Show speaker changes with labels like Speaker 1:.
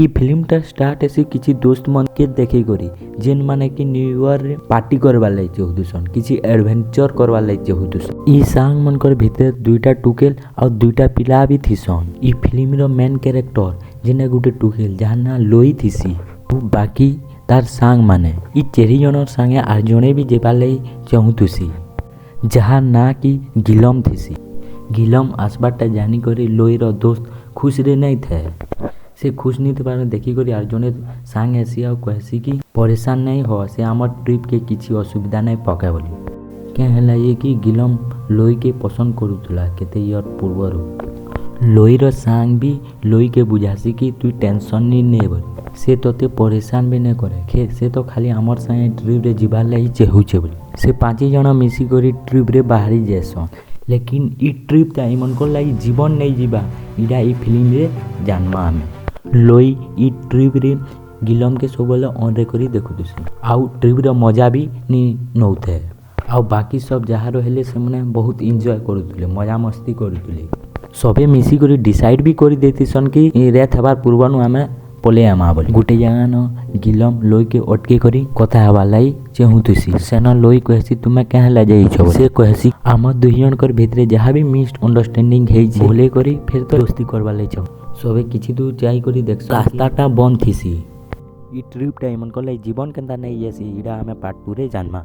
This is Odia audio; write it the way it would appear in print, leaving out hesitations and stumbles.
Speaker 1: ଇ ଫିଲ୍ମଟା ଷ୍ଟାର୍ଟ ହେସି କିଛି ଦୋସ୍ତ ମାନକେ ଦେଖିକରି ଯେନ୍ ମାନେ କି ନ୍ୟୁ ଇୟର ରେ ପାର୍ଟି କରବାର୍ ଲାଗି ଚାହୁଁଥିସନ୍, କିଛି ଏଡଭେଞ୍ଚର କରବାର୍ ଲାଗି ଚାହୁଁଥିସନ୍। ଇ ସାଙ୍ଗ ମାନଙ୍କର ଭିତରେ ଦୁଇଟା ଟୁକେଲ ଆଉ ଦୁଇଟା ପିଲା ବି ଥିସନ୍। ଇ ଫିଲ୍ମର ମେନ୍ କ୍ୟାରେକ୍ଟର ଯେନେ ଗୋଟେ ଟୁକେଲ ଯାହାର ନାଁ ଲୋଇ ଥିସି, ବାକି ତାର ସାଙ୍ଗ ମାନେ ଇ ଚାରି ଜଣର ସାଙ୍ଗେ ଆର ଜଣେ ବି ଯିବାର୍ ଲାଗି ଚାହୁଁଥିସି, ଯାହାର ନାଁ କି ଗିଲମ ଥିସି। ଗିଲମ ଆସବାରଟା ଜାନିକରି ଲୋଇର ଦୋସ୍ତ ଖୁସିରେ ନାଇଁ ଥାଏ। ସେ ଖୁସ ନି ଥିବାର ଦେଖିକରି ଆର ଜଣେ ସାଙ୍ଗ ହେସି ଆଉ କହେସି କି ପରେଶାନ ନାଇଁ ହ, ସେ ଆମର ଟ୍ରିପ୍କେ କିଛି ଅସୁବିଧା ନାଇଁ ପକାଏ ବୋଲି। କେଁ ହେଲା ଇଏ କି ଗିଲମ ଲୋଇକେ ପସନ୍ଦ କରୁଥିଲା କେତେ ଇୟର ପୂର୍ବରୁ। ଲୋଇର ସାଙ୍ଗ ବି ଲୋଇକେ ବୁଝାସି କି ତୁଇ ଟେନସନ ନି ନେ ବୋଲି, ସେ ତୋତେ ପରେଶାନ ବି ନାଇଁ करे, ସେ ତ ଖାଲି ଆମର ସାଙ୍ଗେ ଟ୍ରିପ୍ରେ ଯିବାର ଲାଗି ଚାହୁଁଛେ ବୋଲି। ସେ ପାଞ୍ଚ ଜଣ ମିଶିକରି ଟ୍ରିପ୍ରେ ବାହାରି ଯାଏସନ୍। ଲେକିନ ଇ ଟ୍ରିପ୍ଟା ଏମାନଙ୍କର ଲାଗି ଜୀବନ ନେଇ ଯିବା, ଇଟା ଇ ଫିଲ୍ମରେ ଜାନମା ଆମେ। ଲୋଇ ଇ ଟ୍ରିପ୍ରେ ଗିଲମକେ ସବୁବେଳେ ଅନରେ କରି ଦେଖୁଥିସି ଆଉ ଟ୍ରିପ୍ର ମଜା ବି ନି ନଉଥାଏ। ଆଉ ବାକି ସବ ଯାହାର ହେଲେ ସେମାନେ ବହୁତ ଏନ୍ଜୟ କରୁଥିଲେ, ମଜାମସ୍ତି କରୁଥିଲେ। ସବେ ମିଶିକରି ଡିସାଇଡ୍ ବି କରି ଦେଇଥିସନ୍ କି ରାତ ହେବାର ପୂର୍ବରୁ ଆମେ ପଲେଇ ଆଇମା ବୋଲି। ଗୋଟେ ଜାଗାନ ଗିଲମ ଲୋଇକେ ଅଟକେଇ କରି କଥା ହେବାର୍ ଲାଗି ଚାହୁଁଥିସି। ସେନ ଲୋଇ କହେସି ତୁମେ କାଁ ହେଲା ଯାଇଛ ବୋଲି। ସେ କହେସି ଆମ ଦୁଇ ଜଣଙ୍କର ଭିତରେ ଯାହା ବି ମିସ ଅଣ୍ଡରଷ୍ଟାଣ୍ଡିଂ ହେଇଛି ଭୁଲେଇ କରି ଫେର ତ ଦୋସ୍ତି କରବାର୍ ଲାଗି ଚାହୁଁ। ସବେ କିଛି ଦୂର ଯାଇକରି ଦେଖସନ୍ ରାସ୍ତାଟା ବନ୍ଦ ଥିସି। ଇ ଟ୍ରିପ୍ଟା ଏମାନଙ୍କର ଲାଗି ଜୀବନ କେନ୍ତା ନେଇ ଯାଇସି, ଇଟା ଆମେ ପାର୍ଟ 2 ରେ ଜାନମା।